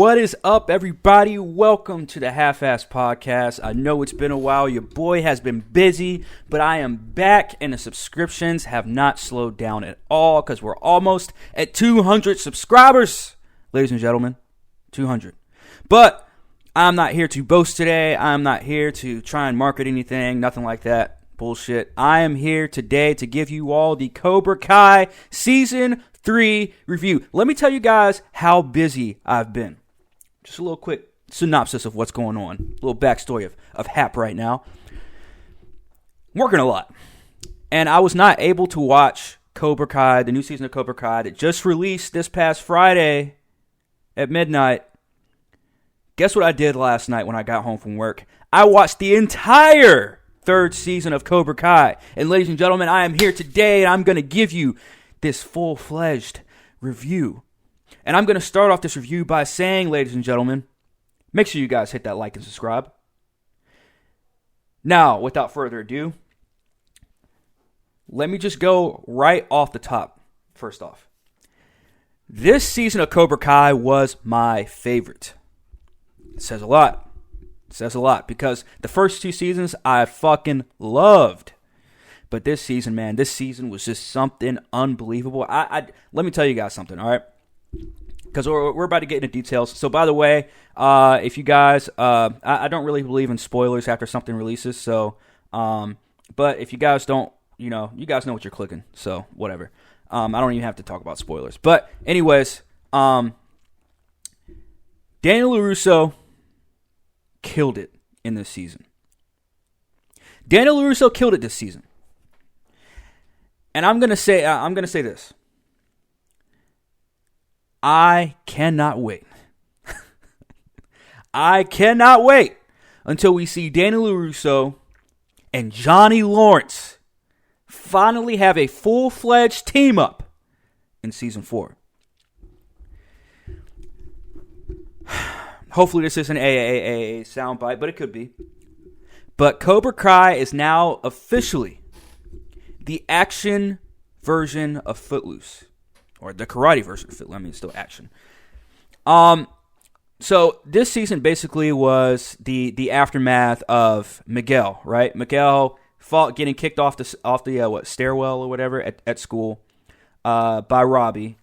What is up, everybody? Welcome to the Half-Ass Podcast. I know it's been a while. Your boy has been busy, but I am back, and the subscriptions have not slowed down at all because we're almost at 200 subscribers. Ladies and gentlemen, 200. But I'm not here to boast today. I'm not here to try and market anything, nothing like that. Bullshit. I am here today to give you all the Cobra Kai Season 3 review. Let me tell you guys how busy I've been. Just a little quick synopsis of what's going on. A little backstory of Hap right now. I'm working a lot. And I was not able to watch Cobra Kai, the new season of Cobra Kai that just released this past Friday at midnight. Guess what I did last night when I got home from work? I watched the entire third season of Cobra Kai. And ladies and gentlemen, I am here today and I'm going to give you this full-fledged review. And I'm going to start off this review by saying, ladies and gentlemen, make sure you guys hit that like and subscribe. Now, without further ado, let me just go right off the top. First off, this season of Cobra Kai was my favorite. It says a lot. It says a lot because the first two seasons I fucking loved. But this season, man, this season was just something unbelievable. Let me tell you guys something, all right? Because we're about to get into details. So, by the way, if you guys, I don't really believe in spoilers after something releases. So, but if you guys don't, you guys know what you're clicking. So, whatever. I don't even have to talk about spoilers. But, anyways, Daniel LaRusso killed it in this season. Daniel LaRusso killed it this season. And I'm gonna say this. I cannot wait. I cannot wait until we see Daniel LaRusso and Johnny Lawrence finally have a full-fledged team up in season 4. Hopefully this isn't a soundbite, but it could be. But Cobra Kai is now officially the action version of Footloose. Or the karate version of Footloose. I mean, it's still action. So this season basically was the aftermath of Miguel, right? Miguel getting kicked off the stairwell or whatever at school by Robbie.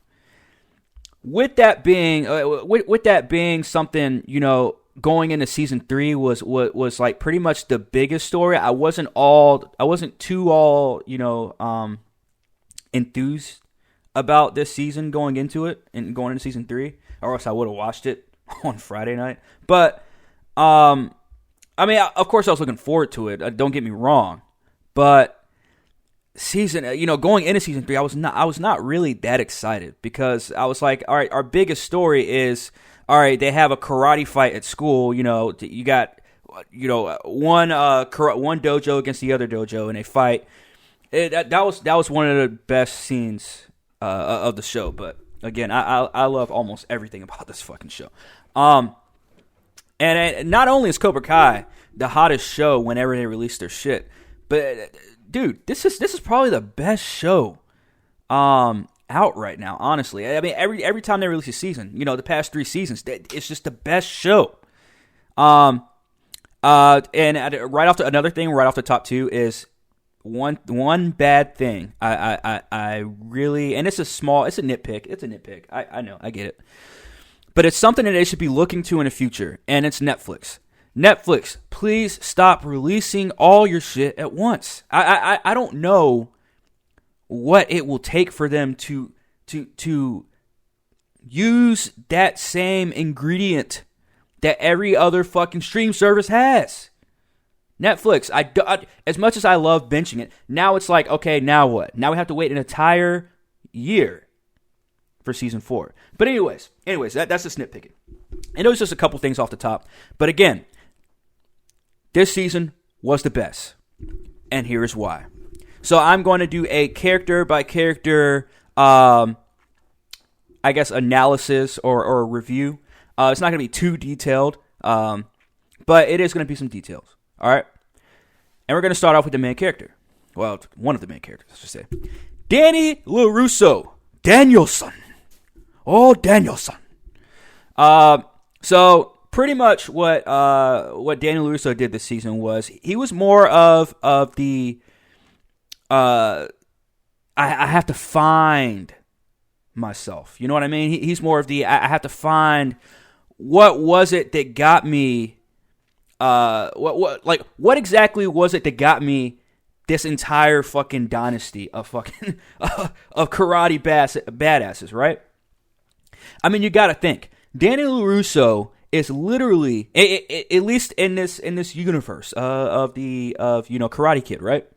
With that being something, going into season 3 was like pretty much the biggest story. I wasn't too enthused about this season going into it and going into season 3, or else I would have watched it on Friday night. But I mean, of course I was looking forward to it. Don't get me wrong, but going into season 3, I was not really that excited because I was like, all right, our biggest story is, all right, they have a karate fight at school. You got one dojo against the other dojo, and they fight. That was one of the best scenes of the show. But again, I love almost everything about this fucking show. And not only is Cobra Kai the hottest show whenever they release their shit, but dude, this is probably the best show out right now, honestly. I mean, every time they release a season, the past 3 seasons, it's just the best show. And right off the top 2 is one bad thing. I really, and it's a nitpick. I know, I get it. But it's something that they should be looking to in the future, and it's Netflix. Netflix, please stop releasing all your shit at once. I don't know what it will take for them to use that same ingredient that every other fucking stream service has. Netflix, as much as I love binging it, now it's like, okay, now what? Now we have to wait an entire year for season 4. But anyways, that's just nitpicking. And it was just a couple things off the top. But again, this season was the best. And here's why. So I'm going to do a character by character, analysis or review. It's not going to be too detailed, but it is going to be some details. All right? And we're going to start off with the main character. Well, one of the main characters, let's just say. Danny LaRusso. Danielson. Oh, Danielson. So pretty much what Daniel LaRusso did this season was he was more of the I have to find myself. You know what I mean? He's more of the I have to find what was it that got me. What exactly was it that got me this entire fucking dynasty of fucking of karate badasses, right? I mean, you got to think. Daniel LaRusso is literally, at least in this universe of Karate Kid, right?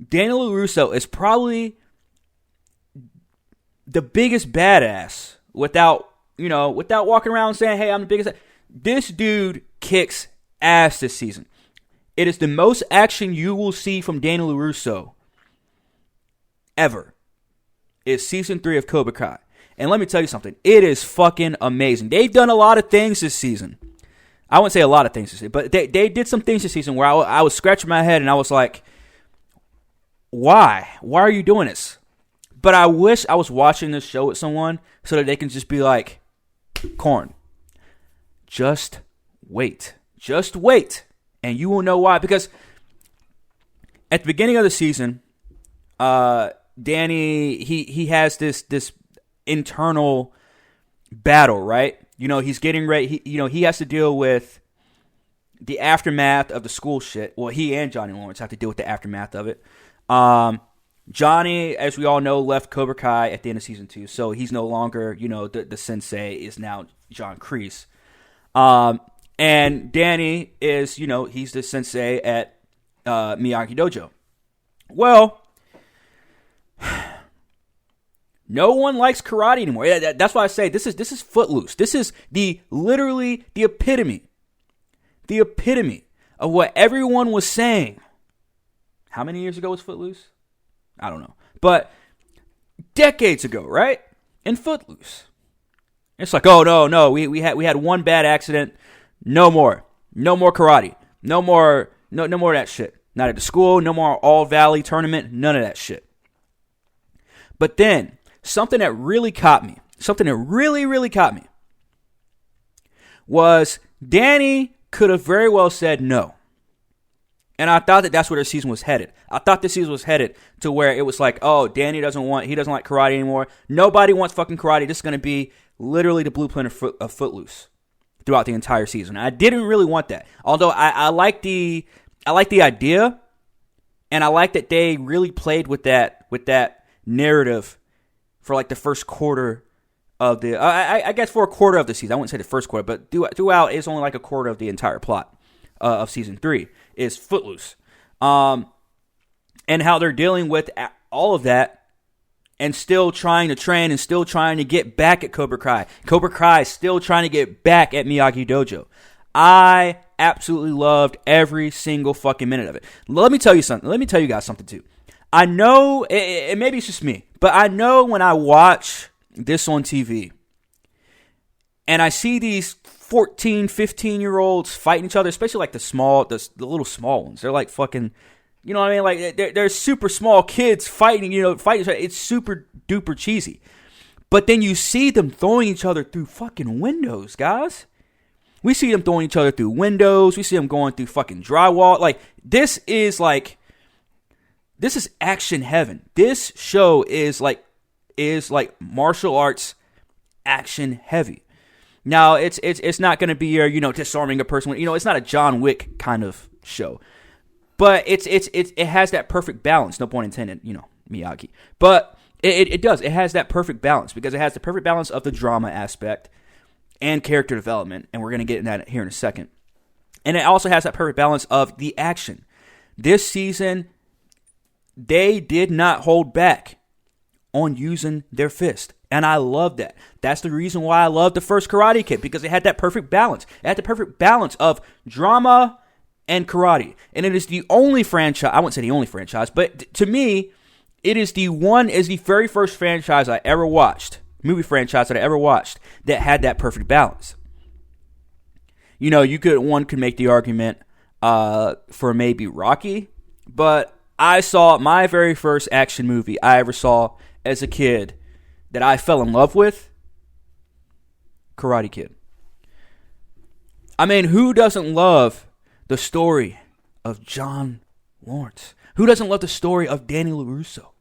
Daniel LaRusso is probably the biggest badass without walking around saying, "Hey, I'm the biggest." This dude kicks ass this season. It is the most action you will see from Daniel LaRusso ever. Is season 3 of Cobra Kai. And let me tell you something. It is fucking amazing. They've done a lot of things this season. I wouldn't say a lot of things this season, but they did some things this season where I was scratching my head and I was like, why? Why are you doing this? But I wish I was watching this show with someone so that they can just be like, Corn, just wait. Just wait. And you will know why. Because at the beginning of the season, Danny, he has this internal battle, right? He's getting ready. He has to deal with the aftermath of the school shit. Well, he and Johnny Lawrence have to deal with the aftermath of it. Johnny, as we all know, left Cobra Kai at the end of season 2, so he's no longer, the sensei is now John Kreese. And Danny is, he's the sensei at Miyagi Dojo. Well, no one likes karate anymore. Yeah, that's why I say this is Footloose. This is literally the epitome of what everyone was saying. How many years ago was Footloose? I don't know, but decades ago, right? In Footloose, it's like, oh no, we had one bad accident. No more karate. No more of that shit. Not at the school. No more All Valley tournament. None of that shit. But then something that really caught me. Something that really caught me was Danny could have very well said no. And I thought that's where the season was headed. I thought the season was headed to where it was like, oh, Danny doesn't like karate anymore. Nobody wants fucking karate. This is going to be literally the blueprint of Footloose throughout the entire season. I didn't really want that. Although I like the idea, and I like that they really played with that narrative for like the first quarter of the I guess for a quarter of the season. I wouldn't say the first quarter, but throughout it's only like a quarter of the entire plot of season 3 is Footloose. And how they're dealing with all of that and still trying to train and still trying to get back at Cobra Kai. Cobra Kai is still trying to get back at Miyagi Dojo. I absolutely loved every single fucking minute of it. Let me tell you something. Let me tell you guys something too. I know, and maybe it's just me, but I know when I watch this on TV and I see these 14, 15-year-olds fighting each other, especially like the little small ones. They're like fucking, you know what I mean? Like they're super small kids fighting each other. It's super duper cheesy. But then you see them throwing each other through fucking windows, guys. We see them throwing each other through windows. We see them going through fucking drywall. Like this is action heaven. This show is like martial arts action heavy. Now it's not going to be your disarming a person. It's not a John Wick kind of show, but it has that perfect balance. No pun intended. Miyagi, but it does. It has that perfect balance because it has the perfect balance of the drama aspect and character development, and we're going to get into that here in a second. And it also has that perfect balance of the action. This season, they did not hold back on using their fist. And I love that. That's the reason why I love the first Karate Kid, because it had that perfect balance. It had the perfect balance of drama and karate. And it is the only franchise, I wouldn't say the only franchise, but to me, it is the very first franchise I ever watched, movie franchise that I ever watched, that had that perfect balance. One could make the argument for maybe Rocky, but I saw my very first action movie I ever saw as a kid that I fell in love with, Karate Kid. I mean, who doesn't love the story of John Lawrence? Who doesn't love the story of Danny LaRusso?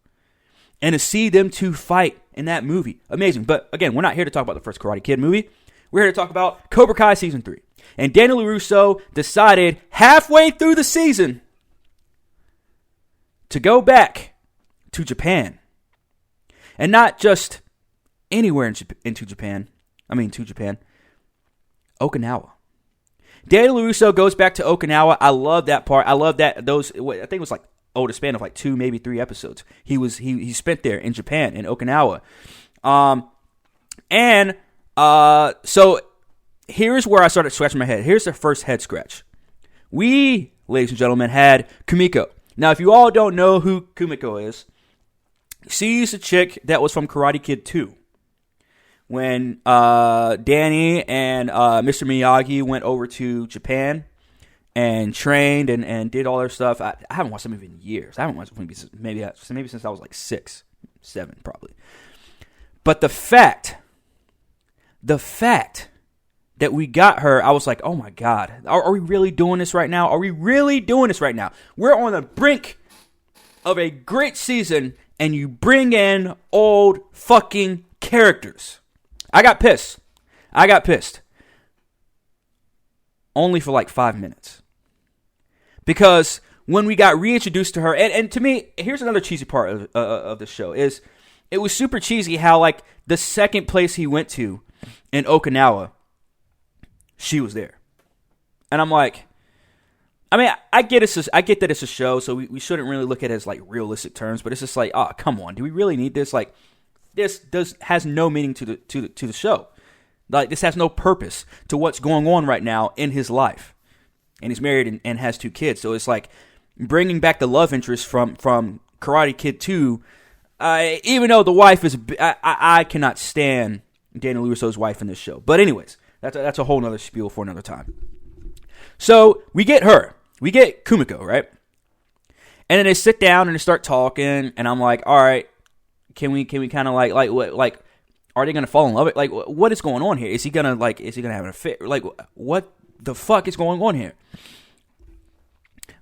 And to see them two fight in that movie, amazing. But again, we're not here to talk about the first Karate Kid movie. We're here to talk about Cobra Kai Season 3. And Danny LaRusso decided halfway through the season to go back to Japan. And not just anywhere to Japan. Okinawa. Danny LaRusso goes back to Okinawa. I love that part. I love that I think it was like the span of like 2, maybe 3 episodes. He spent there in Japan, in Okinawa. So here's where I started scratching my head. Here's the first head scratch. We, ladies and gentlemen, had Kumiko. Now, if you all don't know who Kumiko is, she's a chick that was from Karate Kid 2. When Danny and Mr. Miyagi went over to Japan and trained and did all their stuff. I haven't watched the movie in years. I haven't watched the movie maybe since I was like 6, 7 probably. But the fact that we got her, I was like, oh my God, are we really doing this right now? Are we really doing this right now? We're on the brink of a great season, and you bring in old fucking characters. I got pissed. Only for like 5 minutes. Because when we got reintroduced to her, and to me, here's another cheesy part of the show, is it was super cheesy how like the second place he went to in Okinawa, she was there. And I'm like, I mean, I get that it's a show, so we shouldn't really look at it as like realistic terms, but it's just like, oh, come on, do we really need this? Like, this has no meaning to the show. Like, this has no purpose to what's going on right now in his life. And he's married and has 2 kids, so it's like bringing back the love interest from Karate Kid 2. Even though the wife is, I cannot stand Daniel LaRusso's wife in this show. But anyways, that's a whole nother spiel for another time. So we get her. We get Kumiko, right? And then they sit down and they start talking, and I'm like, all right, can we kind of like are they gonna fall in love? Like, what is going on here? Is he gonna have an affair? Like, what the fuck is going on here?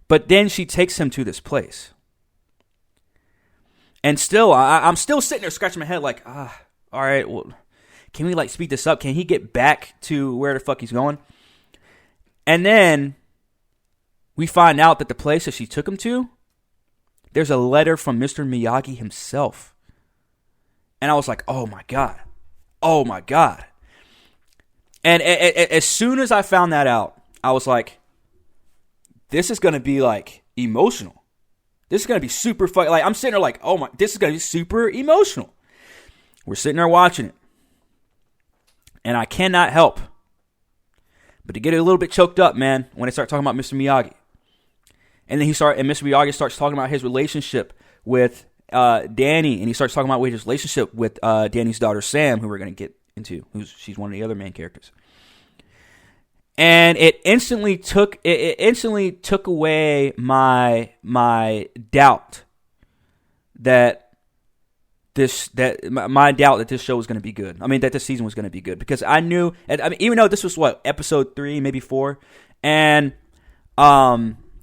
But then she takes him to this place, and still, I'm still sitting there scratching my head, like, all right, well, can we like speed this up? Can he get back to where the fuck he's going? And then we find out that the place that she took him to, there's a letter from Mr. Miyagi himself. And I was like, oh my God. And as soon as I found that out, I was like, this is going to be like emotional. This is going to be super fun. Like, I'm sitting there like, oh my, this is going to be super emotional. We're sitting there watching it. And I cannot help but to get a little bit choked up, man, when they start talking about Mr. Miyagi. And then Mr. Miyagi starts talking about his relationship with Danny, and he starts talking about his relationship with Danny's daughter Sam, who we're going to get into. She's one of the other main characters. And it instantly took away my doubt that my doubt that this show was going to be good. I mean, that this season was going to be good, because I knew. I mean, even though this was episode 3, maybe 4, and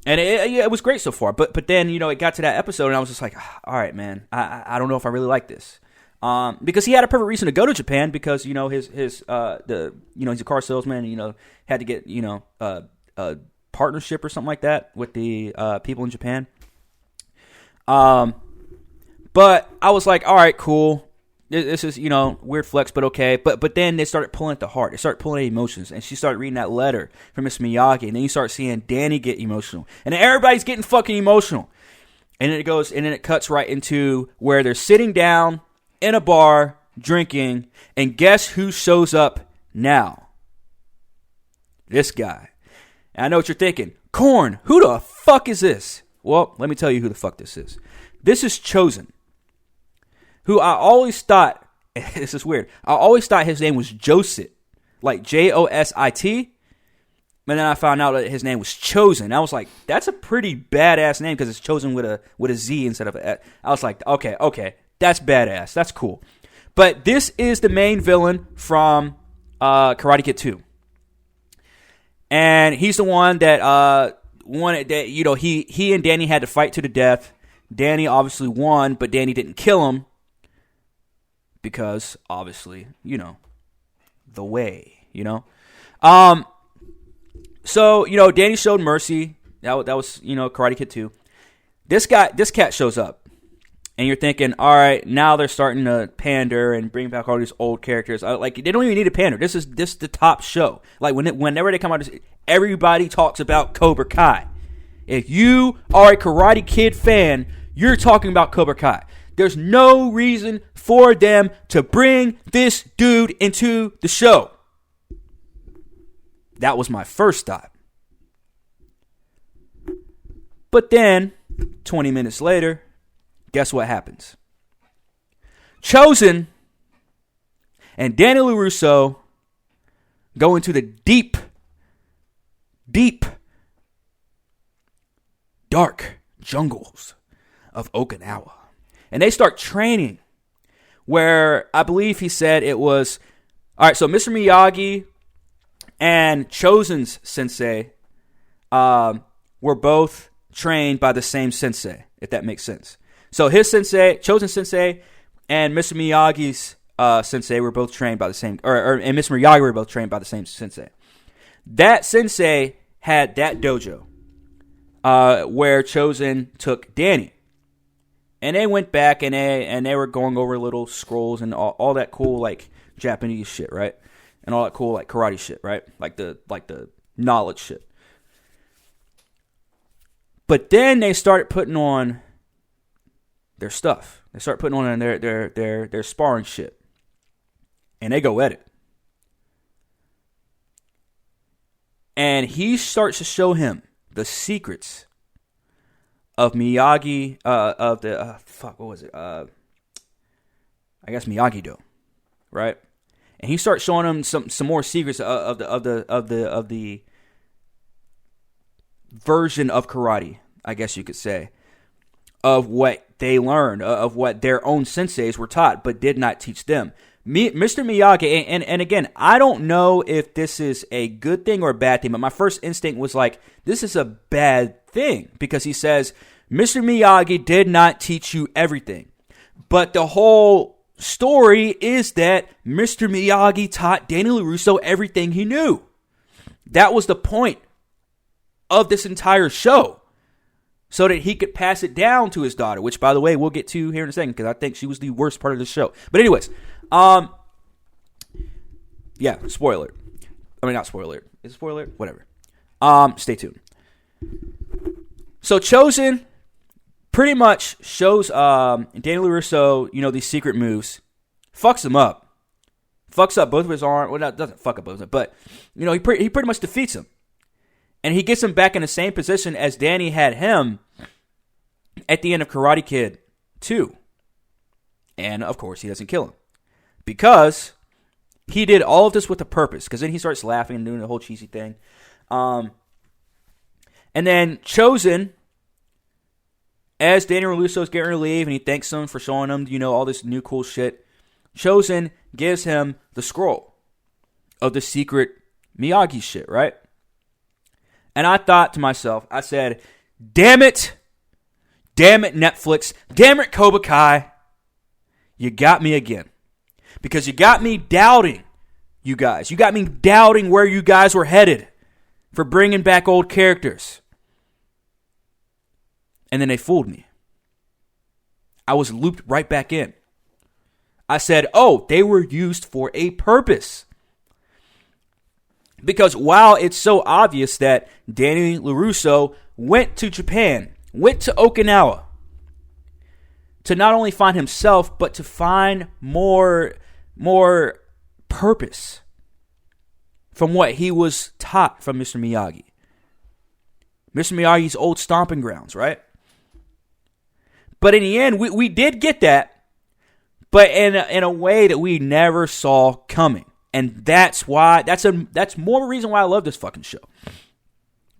it was great so far. But then it got to that episode, and I was just like, all right, man, I don't know if I really like this. Because he had a perfect reason to go to Japan, because he's a car salesman, and had to get a partnership or something like that with the people in Japan. But I was like, all right, cool. This is weird flex, but okay. But then they started pulling at the heart. They started pulling at emotions, and she started reading that letter from Miss Miyagi, and then you start seeing Danny get emotional, and then everybody's getting fucking emotional, and then it cuts right into where they're sitting down in a bar, drinking, and guess who shows up now? This guy. And I know what you're thinking. Korn, who the fuck is this? Well, let me tell you who the fuck this is. This is Chosen, who I always thought, this is weird, I always thought his name was Josit, like Josit, but then I found out that his name was Chosen. I was like, that's a pretty badass name, because it's Chosen with a Z instead of a. I was like, okay. That's badass. That's cool. But this is the main villain from Karate Kid 2. And he's the one that wanted that, he and Danny had to fight to the death. Danny obviously won, but Danny didn't kill him because obviously, the way, So, Danny showed mercy. That was, Karate Kid 2. This cat shows up. And you're thinking, all right, now they're starting to pander and bring back all these old characters. They don't even need to pander. This is the top show. Like, whenever they come out, everybody talks about Cobra Kai. If you are a Karate Kid fan, you're talking about Cobra Kai. There's no reason for them to bring this dude into the show. That was my first thought. But then, 20 minutes later, guess what happens? Chosen and Danny LaRusso go into the deep, dark jungles of Okinawa. And they start training where I believe he said it was... All right, so Mr. Miyagi and Chosen's sensei were both trained by the same sensei, if that makes sense. So his sensei, Chosen sensei, and Mr. Miyagi's sensei were both trained by the same, and Mr. Miyagi were both trained by the same sensei. That sensei had that dojo where Chosen took Danny, and they went back and they were going over little scrolls and all that cool like Japanese shit, right? And all that cool like karate shit, right? Like the knowledge shit. But then they started putting on their stuff. They start putting on their sparring shit. And they go at it. And he starts to show him the secrets of Miyagi, what was it? I guess Miyagi-Do, right? And he starts showing him some more secrets of the version of karate, I guess you could say, of what they learned, of what their own senseis were taught, but did not teach them. Mr. Miyagi, and again, I don't know if this is a good thing or a bad thing, but my first instinct was like, this is a bad thing, because he says, Mr. Miyagi did not teach you everything. But the whole story is that Mr. Miyagi taught Danny LaRusso everything he knew. That was the point of this entire show, so that he could pass it down to his daughter, which, by the way, we'll get to here in a second, because I think she was the worst part of the show. But anyways, yeah, spoiler alert. I mean, not spoiler alert. Is it spoiler alert? Whatever. Stay tuned. So Chosen pretty much shows Danny LaRusso, these secret moves, fucks him up. Fucks up both of his arms. Well, doesn't fuck up both of them, but, he pretty much defeats him. And he gets him back in the same position as Danny had him at the end of Karate Kid 2. And, of course, he doesn't kill him. Because he did all of this with a purpose. Because then he starts laughing and doing the whole cheesy thing. And then Chosen, as Danny LaRusso's getting ready to leave, and he thanks him for showing him, all this new cool shit, Chosen gives him the scroll of the secret Miyagi shit, right? And I thought to myself, I said, damn it, Netflix, damn it, Cobra Kai, you got me again. Because you got me doubting you guys. You got me doubting where you guys were headed for bringing back old characters. And then they fooled me. I was looped right back in. I said, oh, they were used for a purpose. Because while it's so obvious that Danny LaRusso went to Japan, went to Okinawa, to not only find himself, but to find more purpose from what he was taught from Mr. Miyagi. Mr. Miyagi's old stomping grounds, right? But in the end, we did get that, but in a way that we never saw coming. And that's why, that's more reason why I love this fucking show.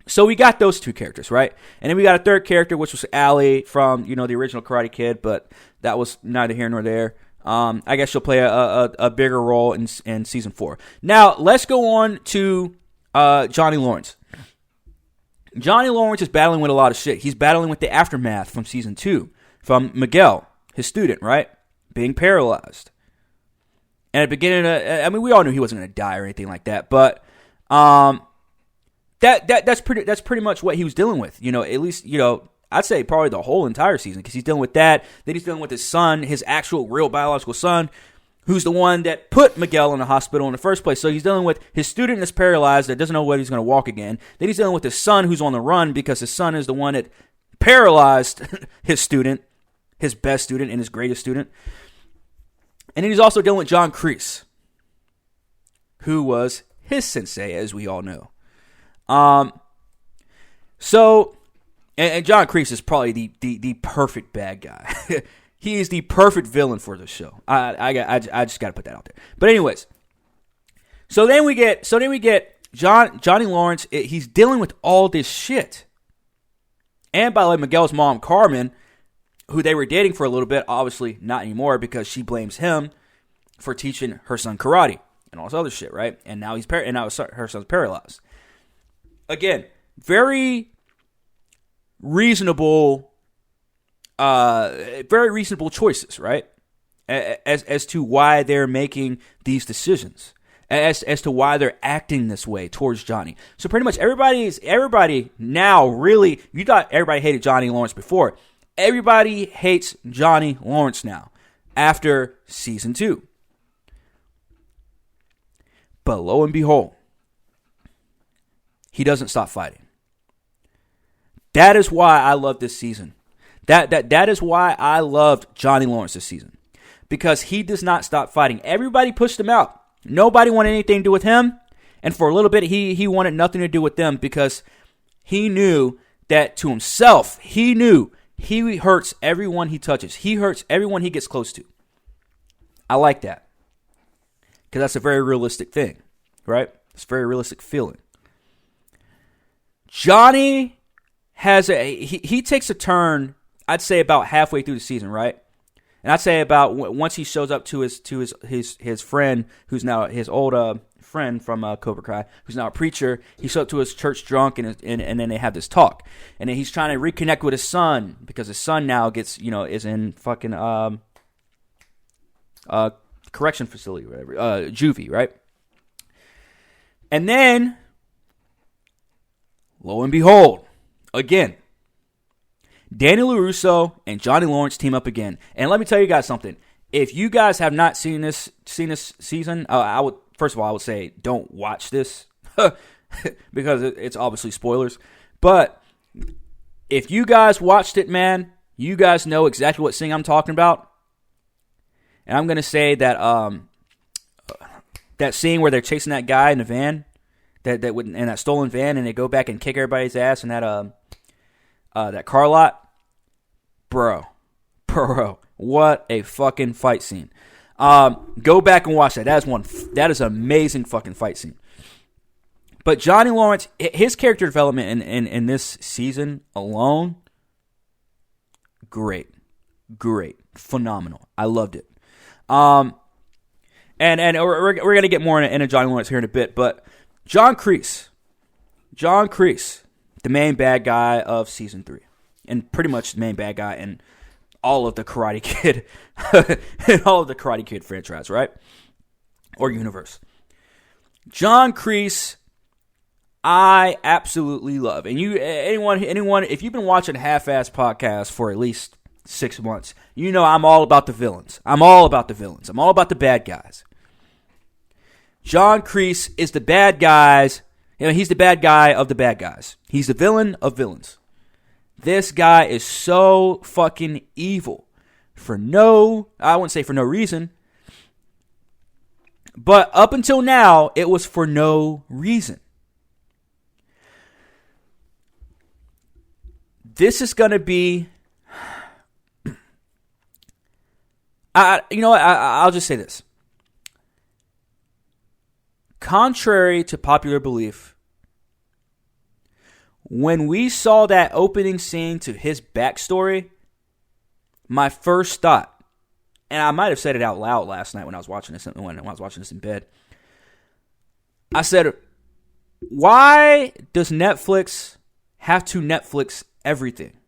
So we got those two characters, right? And then we got a third character, which was Allie from, the original Karate Kid, but that was neither here nor there. I guess she'll play a bigger role in season 4. Now, let's go on to Johnny Lawrence. Johnny Lawrence is battling with a lot of shit. He's battling with the aftermath from season 2 from Miguel, his student, right? Being paralyzed. And at the beginning, we all knew he wasn't going to die or anything like that, but that's pretty much what he was dealing with. At least, I'd say probably the whole entire season, because he's dealing with that. Then he's dealing with his son, his actual real biological son, who's the one that put Miguel in the hospital in the first place. So he's dealing with his student that's paralyzed, that doesn't know whether he's going to walk again. Then he's dealing with his son who's on the run because his son is the one that paralyzed his student, his best student and his greatest student. And then he's also dealing with John Kreese, who was his sensei, as we all know. And John Kreese is probably the perfect bad guy. He is the perfect villain for the show. I just got to put that out there. But anyways, so then we get Johnny Lawrence. He's dealing with all this shit. And by the way, Miguel's mom, Carmen, who they were dating for a little bit, obviously not anymore because she blames him for teaching her son karate and all this other shit, right? And now now her son's paralyzed. Again, very reasonable choices, right? As to why they're making these decisions, as to why they're acting this way towards Johnny. So pretty much everybody now really, you thought everybody hated Johnny Lawrence before. Everybody hates Johnny Lawrence now after season 2. But lo and behold, he doesn't stop fighting. That is why I love this season. That is why I loved Johnny Lawrence this season. Because he does not stop fighting. Everybody pushed him out. Nobody wanted anything to do with him. And for a little bit, he wanted nothing to do with them because he knew that to himself, he knew he hurts everyone he touches. He hurts everyone he gets close to. I like that. Because that's a very realistic thing, right? It's a very realistic feeling. Johnny he takes a turn, I'd say about halfway through the season, right? And I'd say about once he shows up to his friend, who's now his old friend from Cobra Kai, who's now a preacher. He shows up to his church drunk, and then they have this talk. And then he's trying to reconnect with his son because his son now is in fucking correction facility, whatever, juvie, right? And then, lo and behold, again, Danny LaRusso and Johnny Lawrence team up again. And let me tell you guys something. If you guys have not seen this season, I would say don't watch this because it's obviously spoilers. But if you guys watched it, man, you guys know exactly what scene I'm talking about. And I'm gonna say that that scene where they're chasing that guy in the van, in that stolen van, and they go back and kick everybody's ass in that car lot. Bro, what a fucking fight scene. Go back and watch that. That is an amazing fucking fight scene. But Johnny Lawrence, his character development in this season alone, great, phenomenal. I loved it. And we're gonna get more into Johnny Lawrence here in a bit, but John Kreese, the main bad guy of season 3. And pretty much the main bad guy in all of the Karate Kid, franchise, right? Or universe. John Kreese, I absolutely love. And anyone, if you've been watching Half-Ass Podcast for at least 6 months, you know I'm all about the villains. I'm all about the bad guys. John Kreese is the bad guys. He's the bad guy of the bad guys. He's the villain of villains. This guy is so fucking evil I wouldn't say for no reason, but up until now, it was for no reason. This is going to be, I'll just say this. Contrary to popular belief, when we saw that opening scene to his backstory, my first thought, and I might have said it out loud last night when I was watching this in bed, I said, Why does Netflix have to Netflix everything?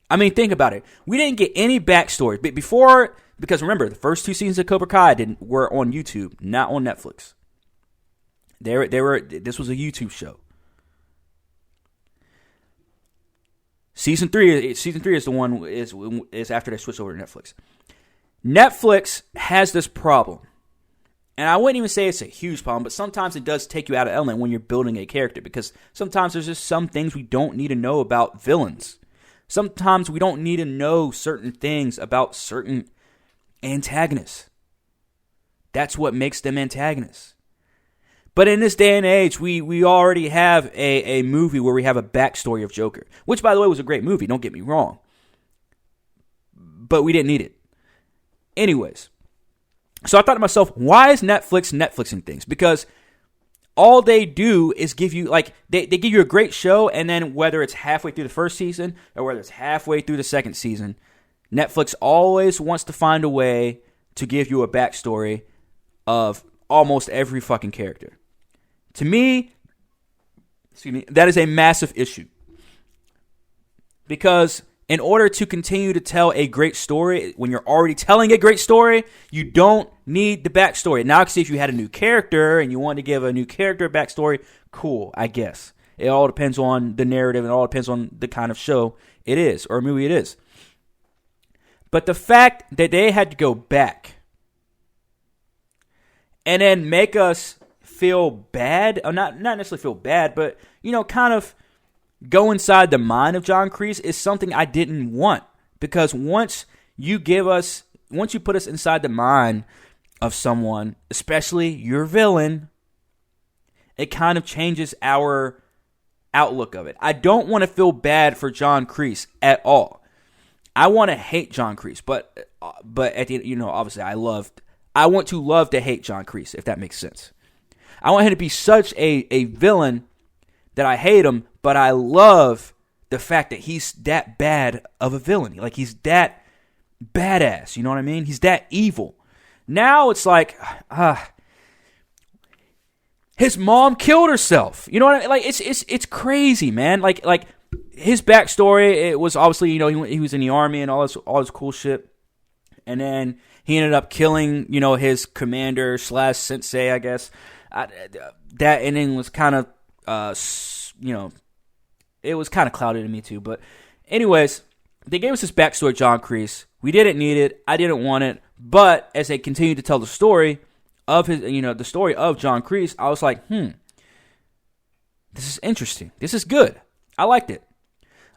I mean, think about it. We didn't get any backstory before, because remember, the first 2 seasons of Cobra Kai were on YouTube, not on Netflix. They were. This was a YouTube show. Season 3 is the one is after they switched over to Netflix. Netflix has this problem. And I wouldn't even say it's a huge problem, but sometimes it does take you out of element when you're building a character, because sometimes there's just some things we don't need to know about villains. Sometimes we don't need to know certain things about certain antagonists. That's what makes them antagonists. But in this day and age, we already have a movie where we have a backstory of Joker, which, by the way, was a great movie, don't get me wrong. But we didn't need it. Anyways. So I thought to myself, why is Netflix Netflixing things? Because all they do is give you, like, they give you a great show, and then whether it's halfway through the first season or whether it's halfway through the second season, Netflix always wants to find a way to give you a backstory of almost every fucking character. To me, that is a massive issue. Because in order to continue to tell a great story, when you're already telling a great story, you don't need the backstory. Now, see, if you had a new character and you wanted to give a new character a backstory, cool, I guess. It all depends on the narrative, and it all depends on the kind of show it is, or movie it is. But the fact that they had to go back and then make us feel bad, or not necessarily feel bad, but, kind of go inside the mind of John Kreese is something I didn't want. Because once you put us inside the mind of someone, especially your villain, it kind of changes our outlook of it. I don't want to feel bad for John Kreese at all. I want to hate John Kreese, but at the obviously I want to love to hate John Kreese, if that makes sense. I want him to be such a villain that I hate him, but I love the fact that he's that bad of a villain. Like, he's that badass, you know what I mean? He's that evil. Now it's like, his mom killed herself. You know what I mean? Like, it's crazy, man. Like his backstory, it was obviously, he was in the army and all this cool shit. And then he ended up killing, his commander / sensei, I guess. That ending was kind of, it was kind of clouded to me too. But anyways, they gave us this backstory, John Kreese. We didn't need it. I didn't want it. But as they continued to tell the story of the story of John Kreese, I was like, this is interesting. This is good. I liked it.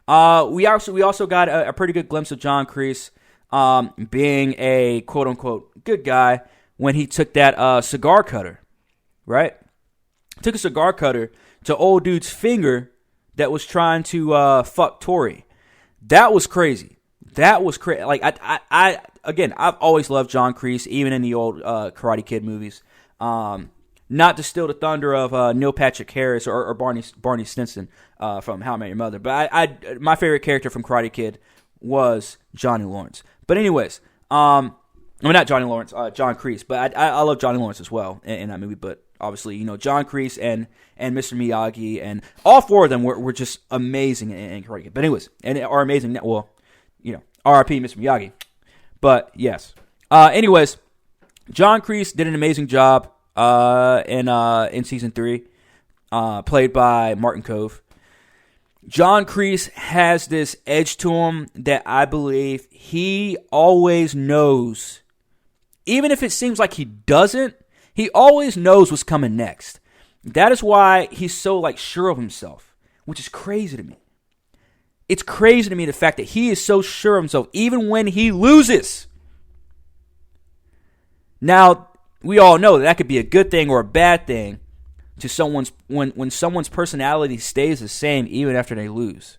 We also got a pretty good glimpse of John Kreese being a quote unquote good guy when he took that cigar cutter, right? Took a cigar cutter to old dude's finger that was trying to fuck Tori. That was crazy. Like, I've always loved John Kreese, even in the old Karate Kid movies. Not to steal the thunder of Neil Patrick Harris or Barney Stinson from How I Met Your Mother, but my favorite character from Karate Kid was Johnny Lawrence. But anyways, not Johnny Lawrence, John Kreese. But I love Johnny Lawrence as well in that movie. But obviously, John Kreese and Mr. Miyagi, and all four of them were just amazing in Karate Kid. But anyways, and are amazing. Well, R.I.P. Mr. Miyagi. But yes. Anyways, John Kreese did an amazing job in season 3, played by Martin Cove. John Kreese has this edge to him that I believe he always knows. Even if it seems like he doesn't, he always knows what's coming next. That is why he's so sure of himself, which is crazy to me. It's crazy to me the fact that he is so sure of himself even when he loses. Now, we all know that could be a good thing or a bad thing to someone's when someone's personality stays the same even after they lose.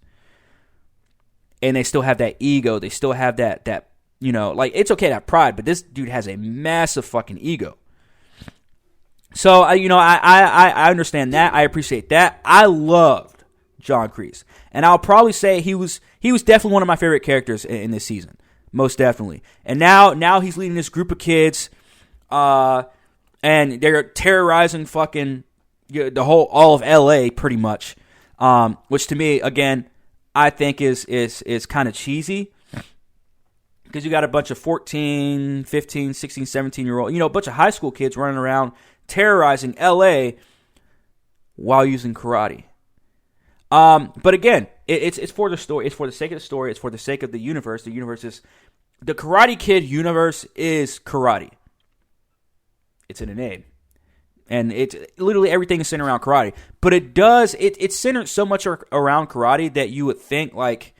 And they still have that ego, they still have that it's okay to have pride, but this dude has a massive fucking ego. So I understand that. I appreciate that. I loved John Kreese, and I'll probably say he was definitely one of my favorite characters in this season, most definitely. And now he's leading this group of kids, and they're terrorizing fucking all of LA pretty much, which to me, again, I think is kind of cheesy because you got a bunch of 14, 15, 16, 17-year-old, a bunch of high school kids running around terrorizing LA while using karate. But again, it's for the story. It's for the sake of the story. It's for the sake of the universe. The universe is the Karate Kid universe is karate. It's in a name. And it's literally everything is centered around karate. But it's centered so much around karate that you would think like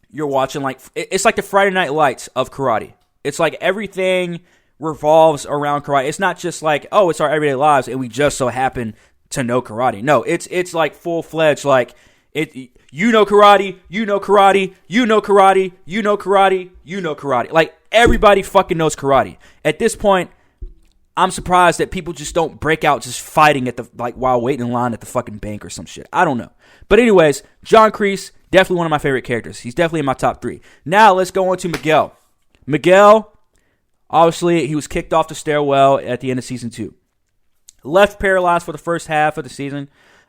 you're watching it's like the Friday Night Lights of karate. It's like everything revolves around karate. It's not just like, oh, it's our everyday lives and we just so happen to know karate. No, it's like full-fledged, like you know karate, you know karate, you know karate, you know karate, you know karate. Like everybody fucking knows karate. At this point, I'm surprised that people just don't break out just fighting while waiting in line at the fucking bank or some shit. I don't know. But anyways, John Kreese, definitely one of my favorite characters. He's definitely in my top 3. Now let's go on to Miguel. Miguel, obviously, he was kicked off the stairwell at the end of season 2. Left paralyzed for the first half of the season.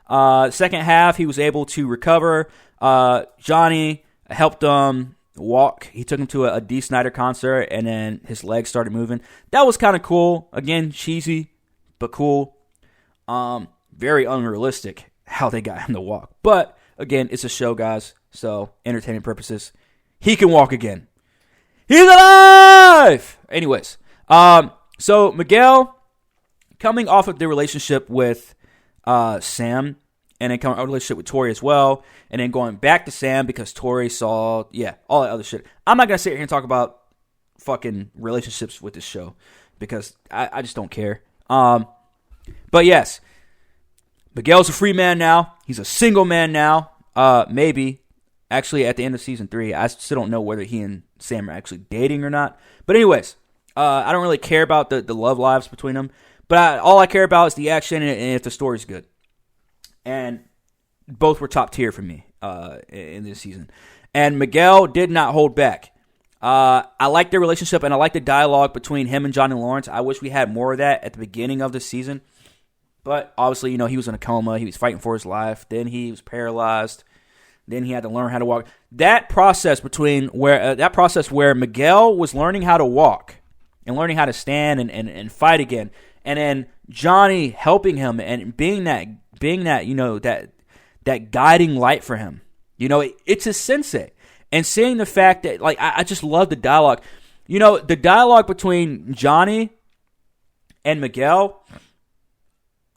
Second half, he was able to recover. Johnny helped him walk. He took him to a Dee Snider concert, and then his legs started moving. That was kind of cool. Again, cheesy, but cool. Very unrealistic how they got him to walk. But, again, it's a show, guys, so entertainment purposes. He can walk again. He's alive! Anyways, so Miguel, coming off of the relationship with Sam, and then coming out of a relationship with Tori as well, and then going back to Sam because Tori saw, all that other shit. I'm not going to sit here and talk about fucking relationships with this show because I just don't care. But yes, Miguel's a free man now. He's a single man now. Maybe. Actually, at the end of season 3, I still don't know whether he and Sam are actually dating or not. But anyways, I don't really care about the love lives between them. But all I care about is the action and if the story's good. And both were top tier for me in this season. And Miguel did not hold back. I like their relationship, and I like the dialogue between him and Johnny Lawrence. I wish we had more of that at the beginning of the season. But obviously, he was in a coma. He was fighting for his life. Then he was paralyzed. Then he had to learn how to walk. That process where Miguel was learning how to walk and learning how to stand and fight again, and then Johnny helping him and being that that guiding light for him. It's his sensei. And seeing the fact that, I just love the dialogue. The dialogue between Johnny and Miguel,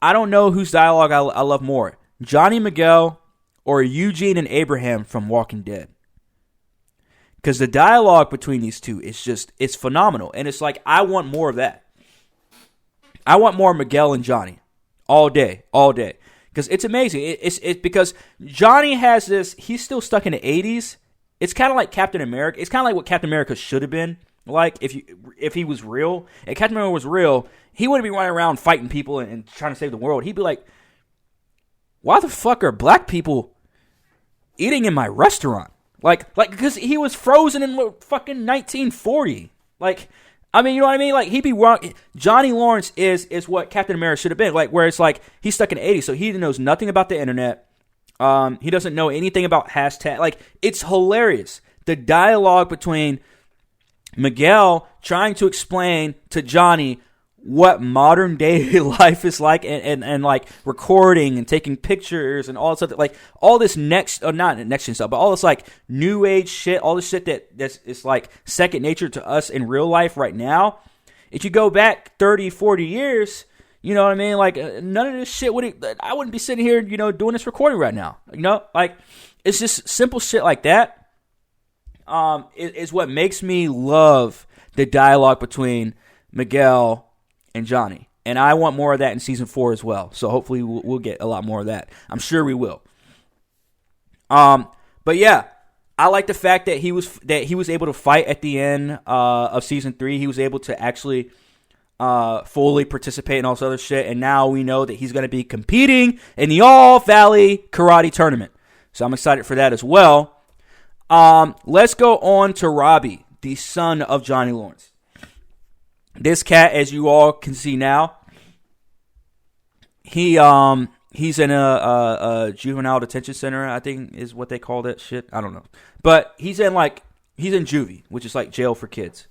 I don't know whose dialogue I love more. Johnny Miguel or Eugene and Abraham from Walking Dead. Because the dialogue between these two is it's phenomenal. And it's like, I want more of that. I want more Miguel and Johnny. All day. Because it's amazing. It's because Johnny has this, he's still stuck in the 80s. It's kind of like Captain America. It's kind of like what Captain America should have been like if he was real. If Captain America was real, he wouldn't be running around fighting people and trying to save the world. He'd be like, why the fuck are black people eating in my restaurant? Like, because he was frozen in fucking 1940. Like, I mean, you know what I mean? Like, he'd be wrong. Johnny Lawrence is what Captain America should have been. Like, where it's like, he's stuck in the 80s, so he knows nothing about the internet. He doesn't know anything about hashtag. Like, it's hilarious. The dialogue between Miguel trying to explain to Johnny what modern day life is like and like recording and taking pictures and all this stuff, like all this not next gen stuff, but all this like new age shit, all this shit that's like second nature to us in real life right now. If you go back 30, 40 years, you know what I mean? Like none of this shit I wouldn't be sitting here, doing this recording right now. Like it's just simple shit like that. Is what makes me love the dialogue between Miguel and Johnny. And I want more of that in season 4 as well. So hopefully we'll get a lot more of that. I'm sure we will. But yeah, I like the fact that he was able to fight at the end of season 3. He was able to actually fully participate in all this other shit. And now we know that he's going to be competing in the All Valley Karate Tournament. So I'm excited for that as well. Let's go on to Robbie, the son of Johnny Lawrence. This cat, as you all can see now, he's in a juvenile detention center, I think is what they call that shit. I don't know, but he's in juvie, which is like jail for kids.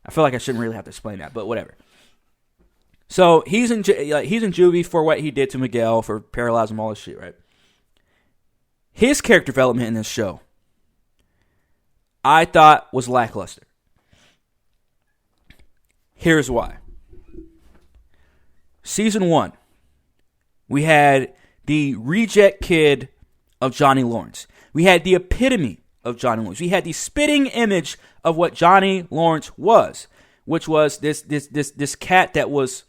I feel like I shouldn't really have to explain that, but whatever. So he's in juvie for what he did to Miguel, for paralyzing him, all this shit, right? His character development in this show, I thought, was lackluster. Here's why. Season 1, we had the reject kid of Johnny Lawrence. We had the epitome of Johnny Lawrence. We had the spitting image of what Johnny Lawrence was, which was this cat that was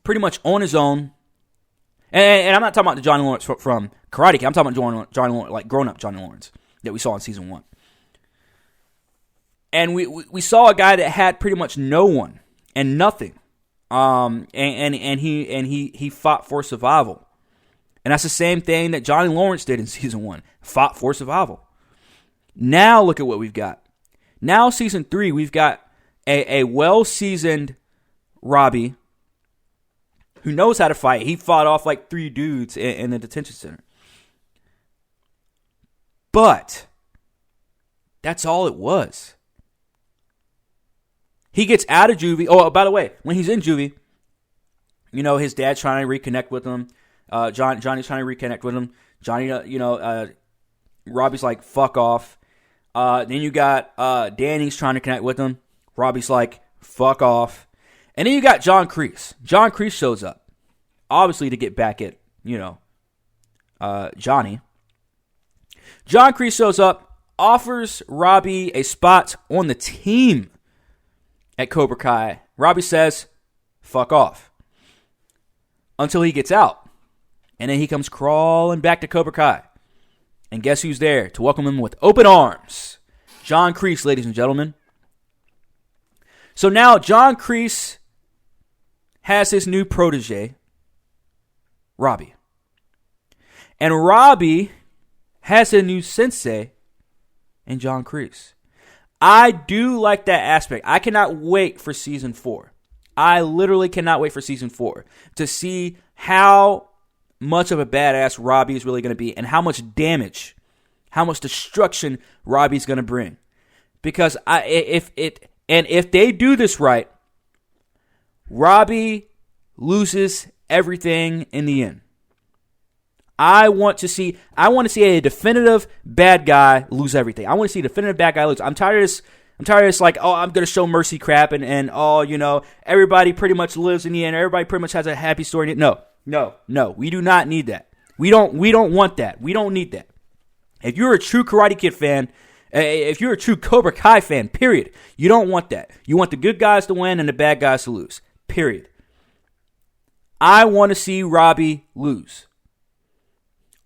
pretty much on his own. And I'm not talking about the Johnny Lawrence from Karate Kid. I'm talking about Johnny Lawrence, like grown-up Johnny Lawrence that we saw in Season 1. And we saw a guy that had pretty much no one and nothing. And he fought for survival. And that's the same thing that Johnny Lawrence did in Season 1. Fought for survival. Now look at what we've got. Now Season 3, we've got a well-seasoned Robbie who knows how to fight. He fought off like 3 dudes in the detention center. But that's all it was. He gets out of juvie. Oh, by the way, when he's in juvie, his dad's trying to reconnect with him. Johnny's trying to reconnect with him. Johnny, Robbie's like, fuck off. Then you got Danny's trying to connect with him. Robbie's like, fuck off. And then you got John Kreese. John Kreese shows up, obviously to get back at, Johnny. John Kreese shows up, offers Robbie a spot on the team at Cobra Kai. Robbie says, fuck off. Until he gets out. And then he comes crawling back to Cobra Kai. And guess who's there to welcome him with open arms? John Kreese, ladies and gentlemen. So now John Kreese has his new protege, Robbie. And Robbie has a new sensei in John Kreese. I do like that aspect. I cannot wait for Season 4. I literally cannot wait for Season 4 to see how much of a badass Robbie is really going to be and how much damage, how much destruction Robbie's going to bring. Because if they do this right, Robbie loses everything in the end. I want to see a definitive bad guy lose everything. I want to see a definitive bad guy lose. I'm tired of this like, oh, I'm going to show mercy crap and everybody pretty much lives in the end. Everybody pretty much has a happy story. No. We do not need that. We don't want that. We don't need that. If you're a true Karate Kid fan, if you're a true Cobra Kai fan, period, you don't want that. You want the good guys to win and the bad guys to lose, period. I want to see Robbie lose.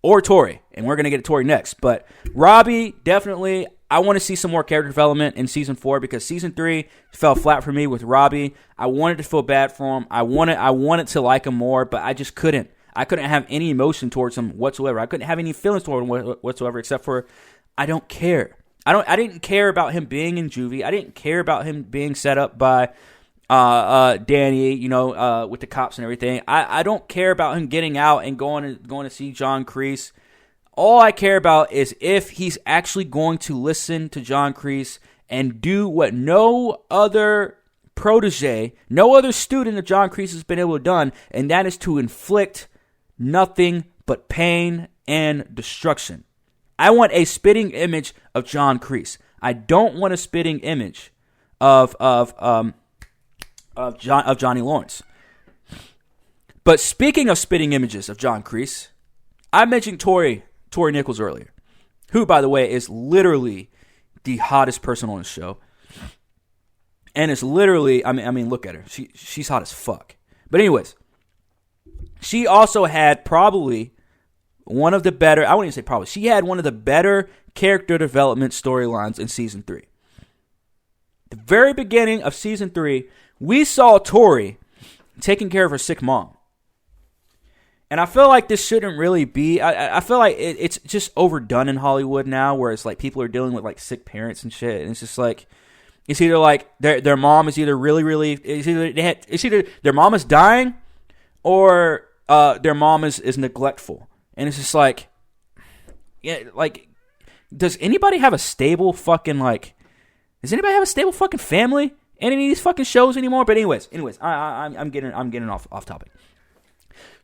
Or Tori, and we're going to get to Tori next. But Robbie, definitely, I want to see some more character development in Season 4 because Season 3 fell flat for me with Robbie. I wanted to feel bad for him. I wanted to like him more, but I just couldn't. I couldn't have any emotion towards him whatsoever. I couldn't have any feelings towards him whatsoever except for I don't care. I didn't care about him being in juvie. I didn't care about him being set up by Danny, with the cops and everything. I don't care about him getting out and going to see John Kreese. All I care about is if he's actually going to listen to John Kreese and do what no other protege, no other student of John Kreese has been able to done, and that is to inflict nothing but pain and destruction. I want a spitting image of John Kreese. I don't want a spitting image of Johnny Lawrence. But speaking of spitting images of John Kreese, I mentioned Tori Nichols earlier, who, by the way, is literally the hottest person on the show. And it's literally, I mean, look at her. She's hot as fuck. But anyways, she also had probably one of the better, I wouldn't even say probably, she had one of the better character development storylines in Season 3. The very beginning of Season 3, we saw Tori taking care of her sick mom. And I feel like this shouldn't really be, I feel like it's just overdone in Hollywood now, where it's like people are dealing with like sick parents and shit. And it's just like, it's either like their mom is either really, really, it's either their mom is dying or their mom is neglectful, and it's just like, yeah, like, does anybody have a stable fucking family in any of these fucking shows anymore? But anyways, I'm getting off topic.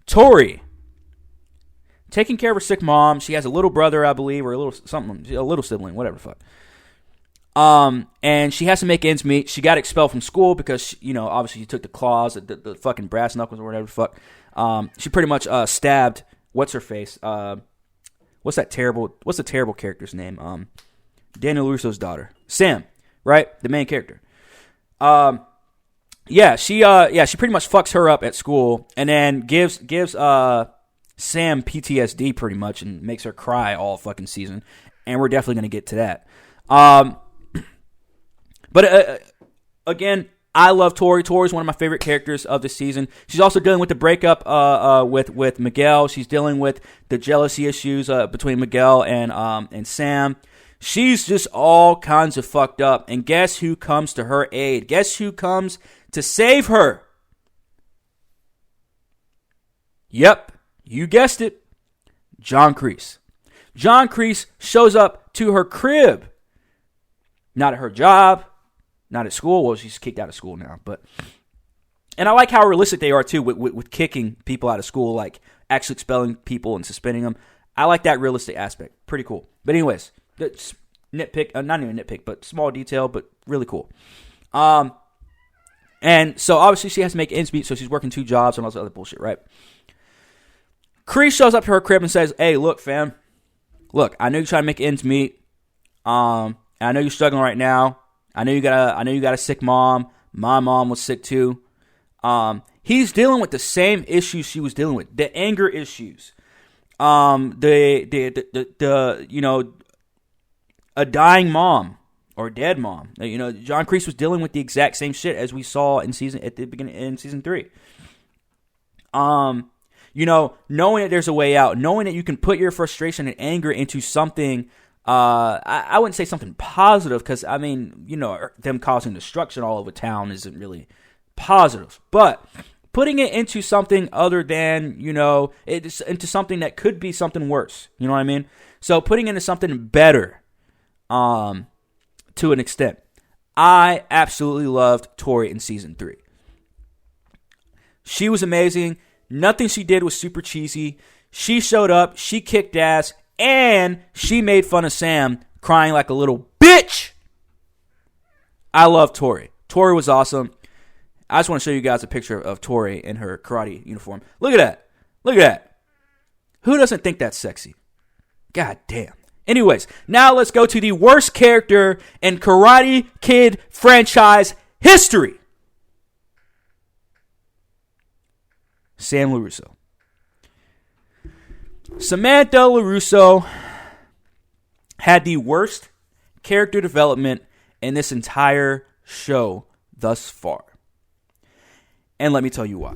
Tori, taking care of her sick mom. She has a little brother, I believe, or a little sibling, whatever the fuck. And she has to make ends meet. She got expelled from school because, obviously she took the claws, the fucking brass knuckles or whatever the fuck. She pretty much stabbed what's her face. What's the terrible character's name? Daniel LaRusso's daughter, Sam, right? The main character. She pretty much fucks her up at school and then gives Sam PTSD pretty much and makes her cry all fucking season. And we're definitely going to get to that. But again, I love Tori. Tori's one of my favorite characters of this season. She's also dealing with the breakup with Miguel. She's dealing with the jealousy issues between Miguel and Sam. She's just all kinds of fucked up. And guess who comes to her aid? Guess who comes to save her? Yep, you guessed it. John Kreese. John Kreese shows up to her crib. Not at her job. Not at school. Well, she's kicked out of school now. And I like how realistic they are, too, with kicking people out of school, like actually expelling people and suspending them. I like that realistic aspect. Pretty cool. But anyways, that's nitpick. Not even nitpick, but small detail, but really cool. And so, obviously, she has to make ends meet, so she's working 2 jobs and all this other bullshit, right? Kreese shows up to her crib and says, hey, look, fam. Look, I know you're trying to make ends meet. I know you're struggling right now. I know you got a sick mom. My mom was sick too. He's dealing with the same issues she was dealing with, the anger issues. A dying mom or dead mom. John Kreese was dealing with the exact same shit as we saw in season 3. Knowing that there's a way out, knowing that you can put your frustration and anger into something. I wouldn't say something positive because, them causing destruction all over town isn't really positive. But putting it into something other than, it's into something that could be something worse. You know what I mean? So putting it into something better to an extent. I absolutely loved Tori in season 3. She was amazing. Nothing she did was super cheesy. She showed up. She kicked ass. And she made fun of Sam crying like a little bitch. I love Tori. Tori was awesome. I just want to show you guys a picture of Tori in her karate uniform. Look at that. Look at that. Who doesn't think that's sexy? God damn. Anyways, now let's go to the worst character in Karate Kid franchise history. Sam LaRusso. Samantha LaRusso had the worst character development in this entire show thus far. And let me tell you why.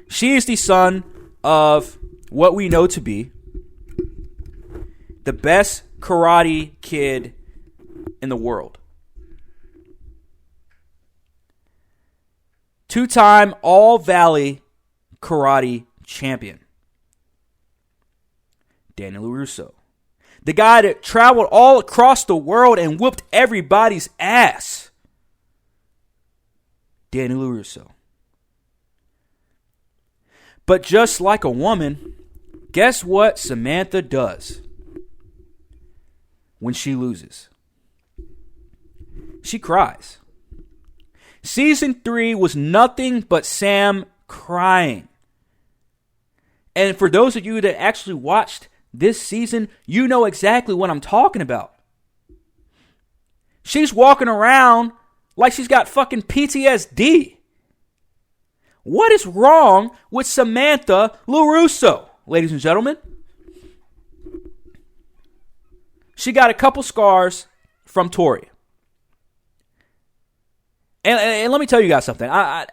She is the son of what we know to be the best karate kid in the world. 2-time All-Valley karate champion. Daniel LaRusso. The guy that traveled all across the world and whooped everybody's ass. Daniel LaRusso. But just like a woman, guess what Samantha does when she loses? She cries. Season 3 was nothing but Sam crying. And for those of you that actually watched this season, you know exactly what I'm talking about. She's walking around like she's got fucking PTSD. What is wrong with Samantha LaRusso, ladies and gentlemen? She got a couple scars from Tori. And let me tell you guys something. I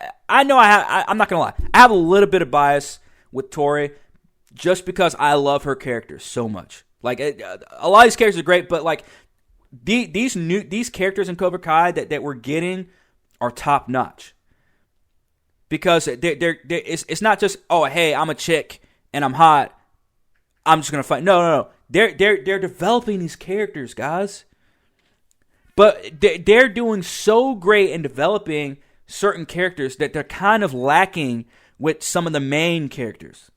know I'm not going to lie. I have a little bit of bias with Tori just because I love her character so much. Like, a lot of these characters are great, but like these characters in Cobra Kai that we're getting are top notch. Because it's not just, oh, hey, I'm a chick and I'm hot, I'm just gonna fight. No. They're developing these characters, guys. But they're doing so great in developing certain characters that they're kind of lacking with some of the main characters.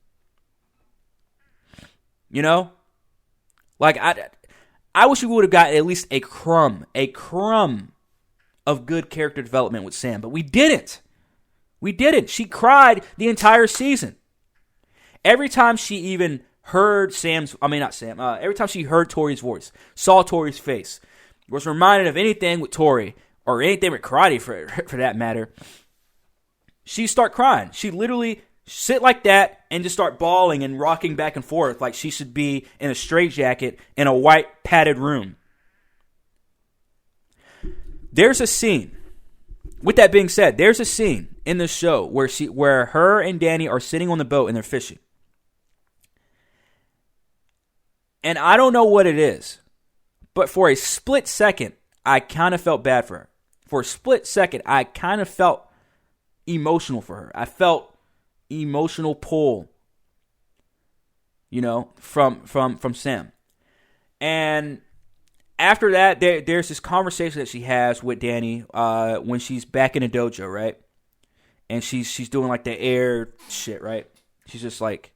You know? Like, I wish we would have got at least a crumb of good character development with Sam, but we didn't. She cried the entire season. Every time she even heard every time she heard Tori's voice, saw Tori's face, was reminded of anything with Tori, or anything with karate for that matter, she start crying. She literally sit like that and just start bawling and rocking back and forth like she should be in a straitjacket in a white padded room. There's a scene. With that being said, there's a scene in the show where her and Danny are sitting on the boat and they're fishing. And I don't know what it is, but for a split second, I kind of felt bad for her. For a split second, I kind of felt emotional for her. I felt emotional pull, from Sam. And after that, there's this conversation that she has with Danny when she's back in the dojo, right? And she's doing like the air shit, right? She's just like,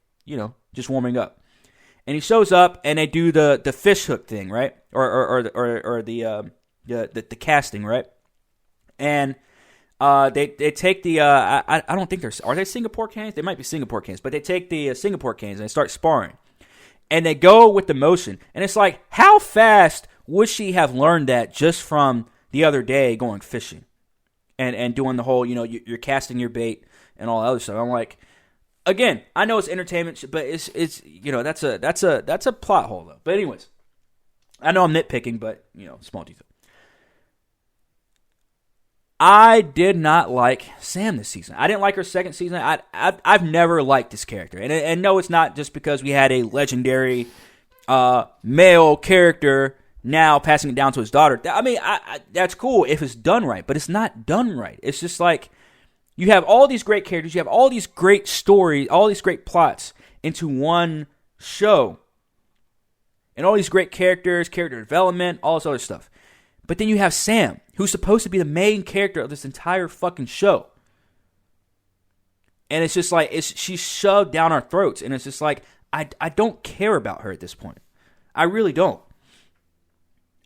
just warming up. And he shows up and they do the fish hook thing, right? Or the casting, right? And they take the I don't think are they Singapore canes? They might be Singapore canes, but they take the Singapore canes and they start sparring. And they go with the motion. And it's like, how fast would she have learned that just from the other day going fishing and doing the whole, you're casting your bait and all that other stuff. I'm like, again, I know it's entertainment, but it's that's a plot hole though. But anyways, I know I'm nitpicking, but small detail. I did not like Sam this season. I didn't like her second season. I've never liked this character, and no, it's not just because we had a legendary male character now passing it down to his daughter. I mean, that's cool if it's done right, but it's not done right. It's just like you have all these great characters, you have all these great stories, all these great plots into one show, and all these great characters, character development, all this other stuff. But then you have Sam, who's supposed to be the main character of this entire fucking show. And it's just like, she's shoved down our throats. And it's just like, I don't care about her at this point. I really don't.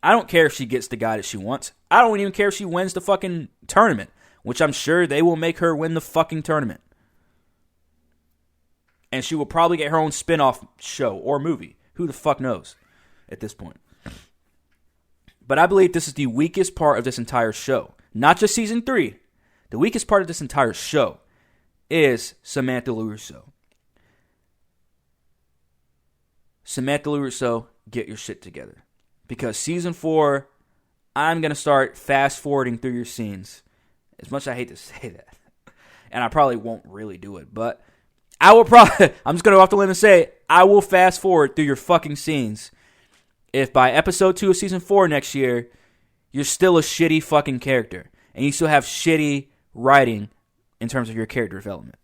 I don't care if she gets the guy that she wants. I don't even care if she wins the fucking tournament, which I'm sure they will make her win the fucking tournament. And she will probably get her own spin-off show or movie. Who the fuck knows at this point? But I believe this is the weakest part of this entire show. Not just season 3. The weakest part of this entire show is Samantha LaRusso. Samantha LaRusso, get your shit together. Because season 4, I'm going to start fast-forwarding through your scenes. As much as I hate to say that. And I probably won't really do it. But I will probably, I'm just going to go off the limb and say, I will fast-forward through your fucking scenes. If by episode 2 of season 4 next year, you're still a shitty fucking character. And you still have shitty writing in terms of your character development.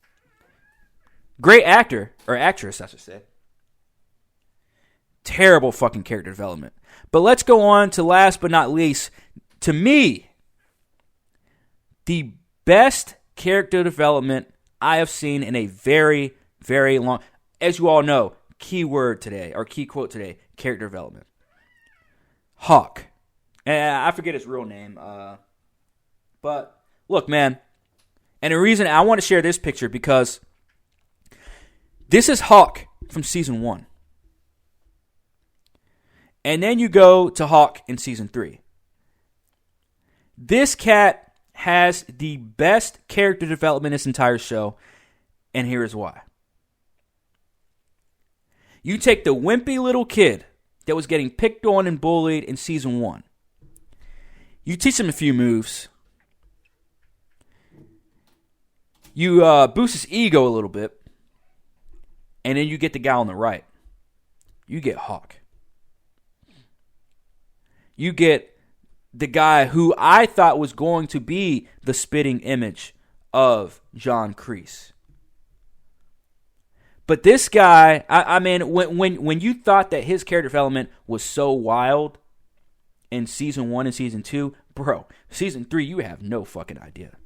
Great actor, or actress, I should say. Terrible fucking character development. But let's go on to last but not least, to me, the best character development I have seen in a very, very long, as you all know, key word today, or key quote today, character development. Hawk. And I forget his real name. But look, man. And the reason I want to share this picture because this is Hawk from season 1. And then you go to Hawk in season 3. This cat has the best character development in this entire show. And here is why. You take the wimpy little kid that was getting picked on and bullied in season 1. You teach him a few moves. You boost his ego a little bit. And then you get the guy on the right. You get Hawk. You get the guy who I thought was going to be the spitting image of John Kreese. But this guy, I mean, when you thought that his character development was so wild in season 1 and season 2, bro, season 3, you have no fucking idea.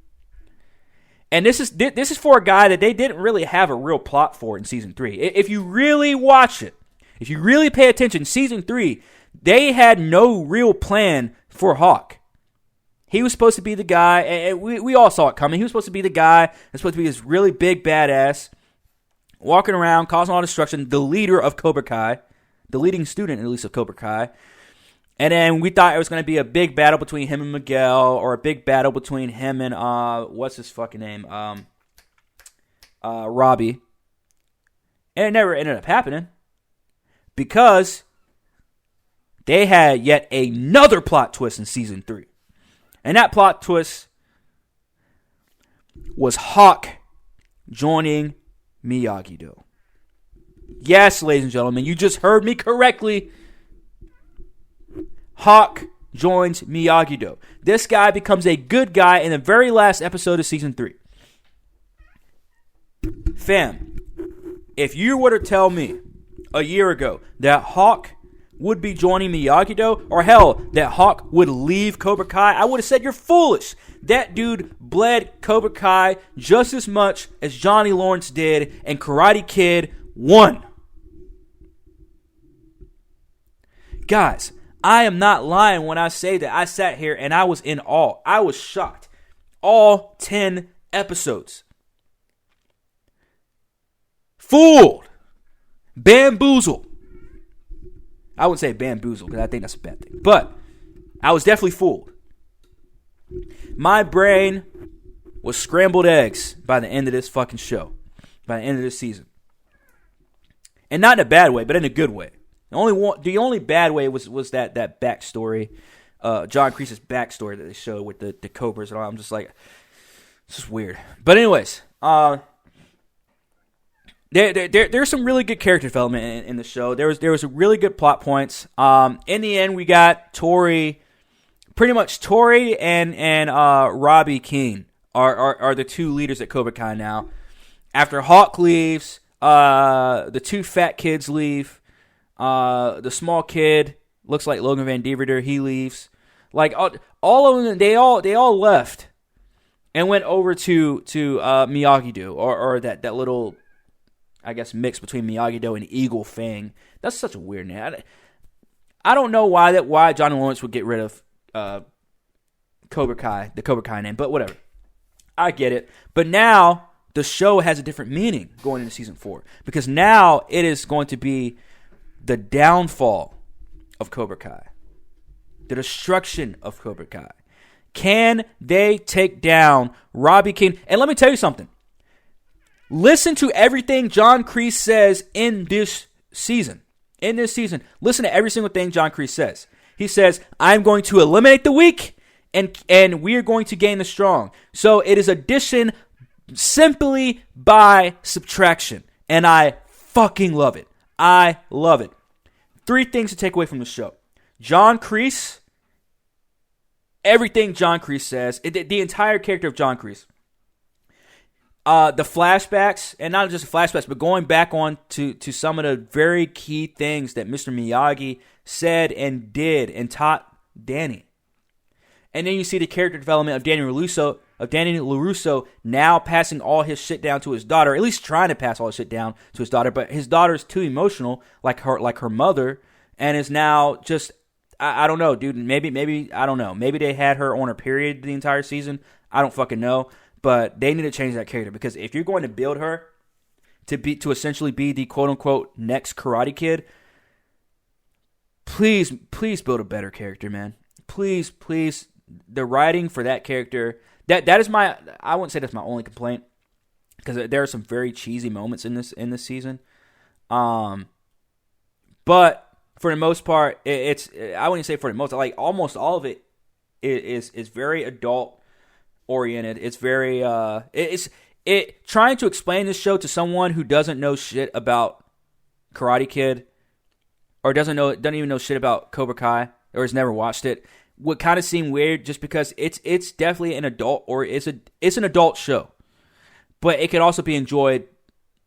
And this is for a guy that they didn't really have a real plot for in season 3. If you really watch it, if you really pay attention, season 3, they had no real plan for Hawk. He was supposed to be the guy, and we all saw it coming. He was supposed to be the guy that's supposed to be this really big badass, walking around, causing all destruction, the leader of Cobra Kai, the leading student, at least, of Cobra Kai. And then we thought it was going to be a big battle between him and Miguel, or a big battle between him and, what's his fucking name? Robbie. And it never ended up happening, because they had yet another plot twist in season 3. And that plot twist was Hawk joining Miyagi-Do. Yes, ladies and gentlemen, you just heard me correctly. Hawk joins Miyagi-Do. This guy becomes a good guy in the very last episode of season 3. Fam, if you were to tell me a year ago that Hawk would be joining Miyagi-Do, or hell, that Hawk would leave Cobra Kai, I would have said you're foolish. That dude bled Cobra Kai just as much as Johnny Lawrence did in Karate Kid 1. Guys, I am not lying when I say that I sat here and I was in awe. I was shocked. All 10 episodes. Fooled. Bamboozled. I wouldn't say bamboozled, because I think that's a bad thing. But I was definitely fooled. My brain was scrambled eggs by the end of this fucking show. By the end of this season. And not in a bad way, but in a good way. The only bad way was that backstory. John Kreese's backstory that they showed with the Cobras and all. I'm just like, this is weird. But anyways, There's some really good character development in the show. There was really good plot points. In the end, we got Tori. Pretty much Tori and Robbie Keene are the two leaders at Cobra Kai now. After Hawk leaves, the two fat kids leave. The small kid looks like Logan Van Deventer. He leaves. Like all of them, they all left and went over to Miyagi-Do or that little, I guess, mix between Miyagi-Do and Eagle Fang. That's such a weird name. I don't know why Johnny Lawrence would get rid of Cobra Kai, the Cobra Kai name, but whatever. I get it. But now the show has a different meaning going into season 4, because now it is going to be the downfall of Cobra Kai, the destruction of Cobra Kai. Can they take down Robbie Keene? And let me tell you something. Listen to everything John Kreese says in this season. Listen to every single thing John Kreese says. He says, I'm going to eliminate the weak, and we are going to gain the strong. So it is addition simply by subtraction. And I fucking love it. I love it. 3 things to take away from the show. John Kreese, everything John Kreese says, the entire character of John Kreese. The flashbacks, and not just flashbacks, but going back on to some of the very key things that Mr. Miyagi said and did and taught Danny. And then you see the character development of Danny LaRusso now passing all his shit down to his daughter, at least trying to pass all his shit down to his daughter, but his daughter's too emotional, like her mother, and is now just, I don't know, dude, maybe, I don't know, maybe they had her on her period the entire season, I don't fucking know. But they need to change that character, because if you're going to build her to essentially be the quote unquote next Karate Kid, please build a better character, man. Please, the writing for that character, that is my, I wouldn't say that's my only complaint, because there are some very cheesy moments in this season. But for the most part, it's, I wouldn't say for the most, like almost all of it is very adult oriented. It's very trying to explain this show to someone who doesn't know shit about Karate Kid, or doesn't even know shit about Cobra Kai, or has never watched it, would kind of seem weird, just because it's definitely an adult, or it's an adult show. but it could also be enjoyed,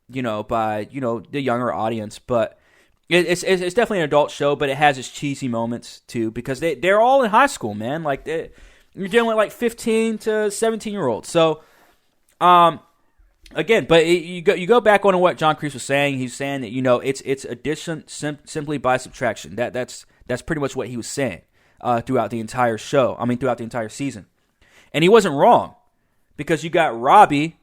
by the younger audience. But it's definitely an adult show, but it has its cheesy moments too because they're all in high school, man. Like you're dealing with like 15 to 17-year-olds. So, again, but you go back on what John Kreese was saying. He's saying that it's addition simply by subtraction. That's pretty much what he was saying throughout the entire show. I mean, throughout the entire season, and he wasn't wrong because you got Robbie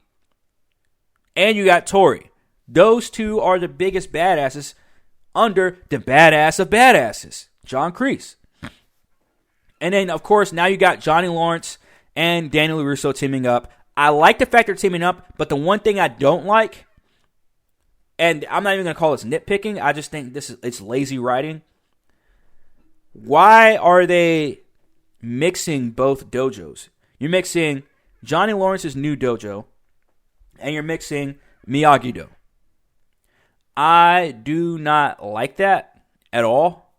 and you got Tori. Those two are the biggest badasses under the badass of badasses, John Kreese. And then, of course, now you got Johnny Lawrence and Daniel LaRusso teaming up. I like the fact they're teaming up, but the one thing I don't like, and I'm not even going to call this nitpicking, I just think it's lazy writing. Why are they mixing both dojos? You're mixing Johnny Lawrence's new dojo, and you're mixing Miyagi-Do. I do not like that at all,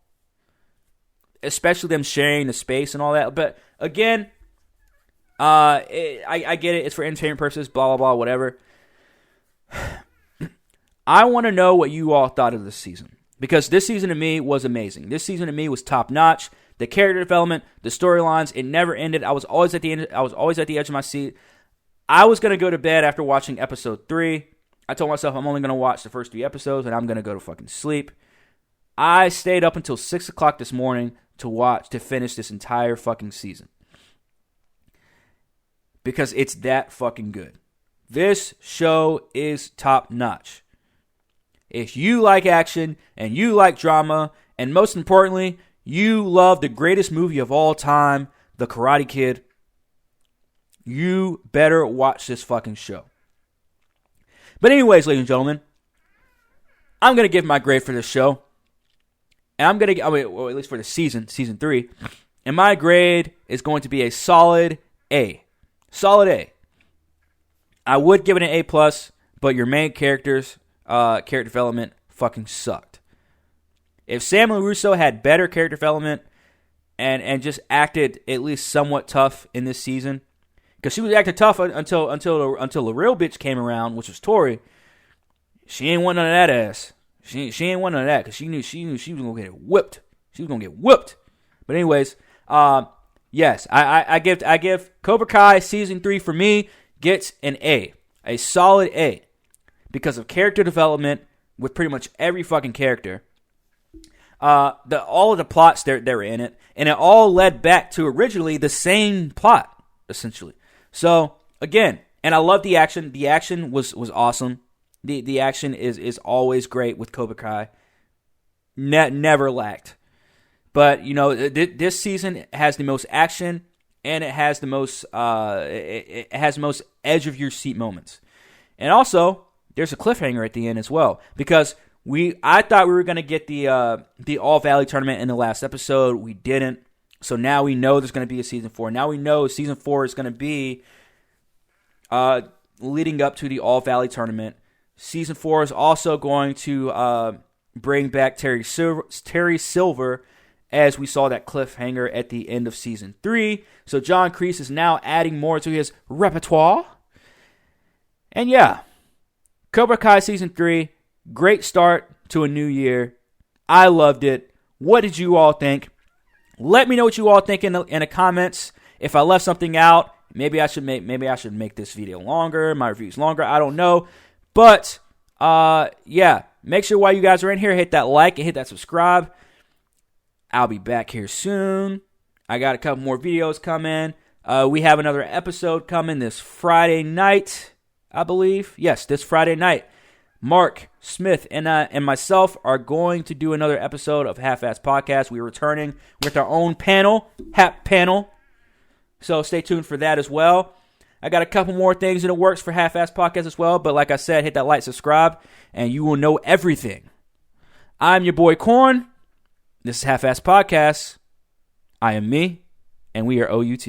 especially them sharing the space and all that. But again, I get it. It's for entertainment purposes, blah, blah, blah, whatever. I want to know what you all thought of this season, because this season to me was amazing. This season to me was top notch. The character development, the storylines, it never ended. I was always at the end. I was always at the edge of my seat. I was going to go to bed after watching episode 3. I told myself I'm only going to watch the first 3 episodes and I'm going to go to fucking sleep. I stayed up until 6 o'clock this morning to finish this entire fucking season. Because it's that fucking good. This show is top notch. If you like action and you like drama, and most importantly, you love the greatest movie of all time, The Karate Kid, you better watch this fucking show. But anyways, ladies and gentlemen, I'm going to give my grade for this show. And I'm going to, well, at least for the season 3. And my grade is going to be a solid A. Solid A. I would give it an A+, but your main character development fucking sucked. If Sam LaRusso had better character development and just acted at least somewhat tough in this season, because she was acting tough until the real bitch came around, which was Tori. She ain't want none of that ass. She ain't want none of that because she knew she was gonna get whipped. She was gonna get whipped. But anyways, yes, I give Cobra Kai season 3 for me gets an A solid A, because of character development with pretty much every fucking character. All of the plots they're in it, and it all led back to originally the same plot essentially. So again, and I love the action. The action was awesome. The action is always great with Cobra Kai. Never lacked. But this season has the most action, and it has the most it has the most edge of your seat moments. And also, there's a cliffhanger at the end as well, because I thought we were going to get the All Valley tournament in the last episode. We didn't. So now we know there's going to be a season 4. Now we know season 4 is going to be leading up to the All Valley tournament. Season 4 is also going to bring back Terry Silver, as we saw that cliffhanger at the end of season 3. So John Kreese is now adding more to his repertoire. And yeah, Cobra Kai season 3, great start to a new year. I loved it. What did you all think? Let me know what you all think in the comments. If I left something out, maybe I should make this video longer, my reviews longer. I don't know. But yeah, make sure while you guys are in here, hit that like and hit that subscribe. I'll be back here soon. I got a couple more videos coming. We have another episode coming this Friday night, I believe. Yes, this Friday night. Mark Smith and myself are going to do another episode of Half-Ass Podcast. We're returning with our own panel, Hap Panel. So stay tuned for that as well. I got a couple more things in the works for Half-Ass Podcast as well. But like I said, hit that like, subscribe, and you will know everything. I'm your boy Corn. This is Half-Ass Podcast. I am me, and we are OUT.